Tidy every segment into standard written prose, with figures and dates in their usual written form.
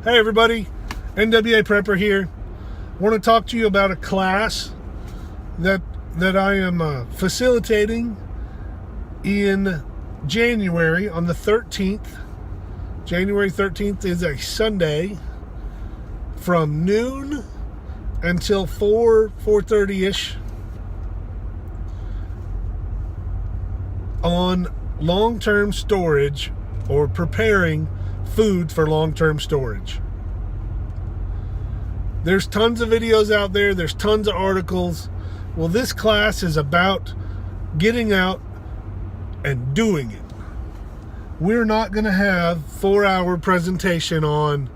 Hey everybody, NWA Prepper here. Want to talk to you about a class that I am facilitating in January on the 13th. January 13th is a Sunday from noon until 4:30ish on long-term storage or preparing food for long-term storage. There's tons of videos out there. There's tons of articles. Well, this class is about getting out and doing it. We're not going to have 4-hour presentation on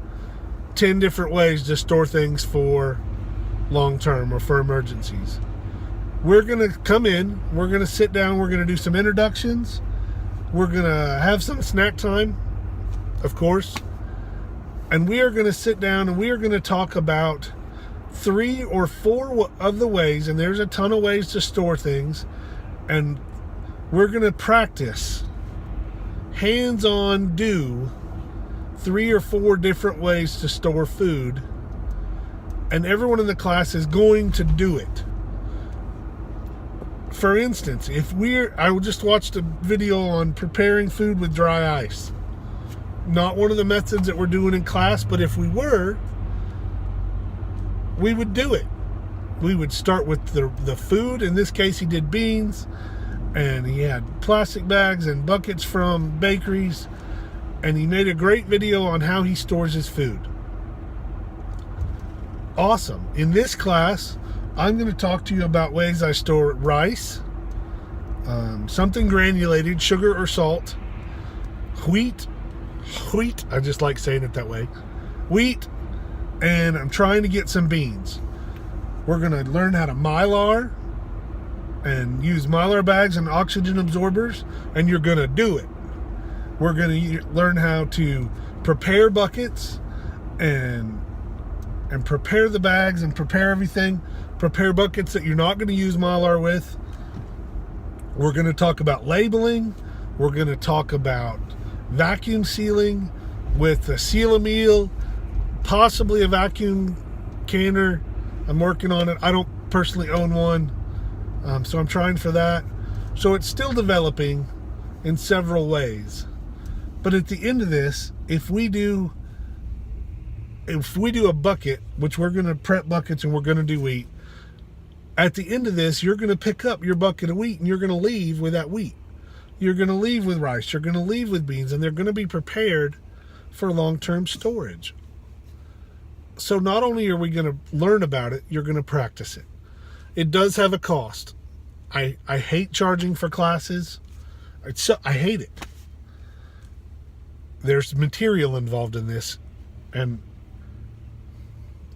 10 different ways to store things for long-term or for emergencies. We're going to come in. We're going to sit down. We're going to do some introductions. We're going to have some snack time, of course, and we are going to sit down and we are going to talk about 3 or 4 of the ways, and there's a ton of ways to store things, and we're going to practice hands-on do 3 or 4 different ways to store food, and everyone in the class is going to do it. For instance, I just watched a video on preparing food with dry ice. Not one of the methods that we're doing in class, but if we were, we would do it. We would start with the food. In this case, he did beans, and he had plastic bags and buckets from bakeries, and he made a great video on how he stores his food. Awesome. In this class, I'm going to talk to you about ways I store rice, something granulated, sugar or salt, wheat, I just like saying it that way, wheat, and I'm trying to get some beans. We're going to learn how to Mylar and use Mylar bags and oxygen absorbers, and you're going to do it. We're going to learn how to prepare buckets and prepare the bags and prepare everything. Prepare buckets that you're not going to use Mylar with. We're going to talk about labeling. We're going to talk about vacuum sealing with a Seal-A-Meal, possibly a vacuum canner. I'm working on it. I don't personally own one, so I'm trying for that. So it's still developing in several ways. But at the end of this, if we do a bucket, which we're going to prep buckets and we're going to do wheat, at the end of this, you're going to pick up your bucket of wheat and you're going to leave with that wheat. You're going to leave with rice. You're going to leave with beans, and they're going to be prepared for long-term storage. So not only are we going to learn about it, you're going to practice it. It does have a cost. I hate charging for classes. I hate it. There's material involved in this, and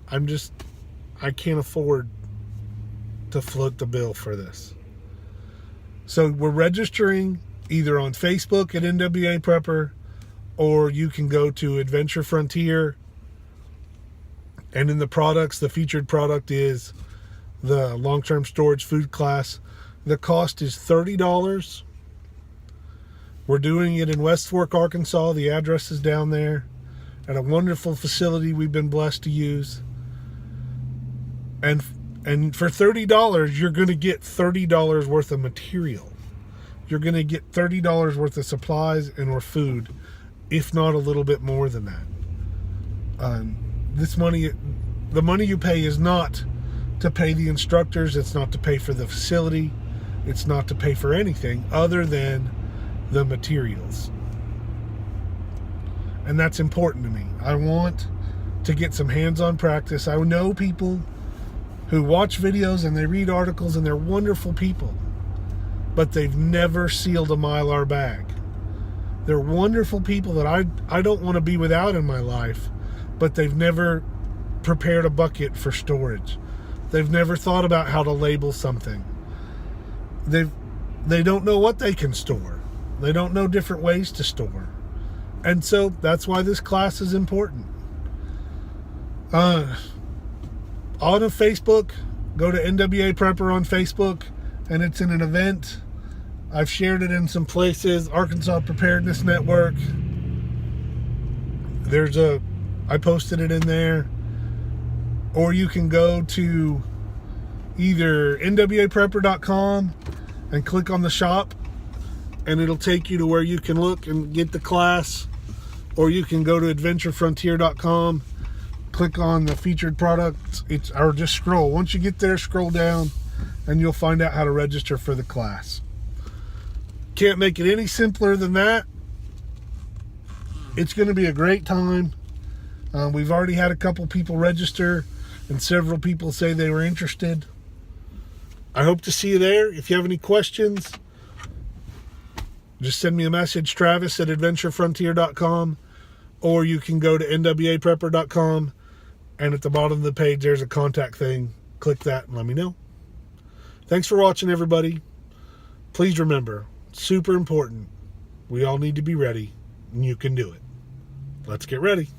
I can't afford to foot the bill for this. So we're registering either on Facebook at NWA Prepper, or you can go to Adventure Frontier, and in the products, the featured product is the long-term storage food class. The cost is $30. We're doing it in West Fork, Arkansas. The address is down there at a wonderful facility we've been blessed to use. And for $30, you're going to get $30 worth of material. You're going to get $30 worth of supplies and or food, if not a little bit more than that. The money you pay is not to pay the instructors. It's not to pay for the facility. It's not to pay for anything other than the materials. And that's important to me. I want to get some hands-on practice. I know people who watch videos and they read articles, and they're wonderful people, but they've never sealed a Mylar bag. They're wonderful people that I don't want to be without in my life, but they've never prepared a bucket for storage. They've never thought about how to label something. They don't know what they can store. They don't know different ways to store. And so that's why this class is important. On a Facebook, go to NWA Prepper on Facebook, and it's in an event. I've shared it in some places. Arkansas Preparedness Network. There's a I posted it in there. Or you can go to either nwaprepper.com and click on the shop, and it'll take you to where you can look and get the class. Or you can go to adventurefrontier.com, click on the featured products, or just scroll. Once you get there, scroll down, and you'll find out how to register for the class. Can't make it any simpler than that. It's going to be a great time. We've already had a couple people register, and several people say they were interested. I hope to see you there. If you have any questions, just send me a message, Travis at adventurefrontier.com, or you can go to nwaprepper.com, and at the bottom of the page there's a contact thing. Click that and let me know. Thanks for watching, everybody. Please remember, super important, we all need to be ready, and you can do it. Let's get ready.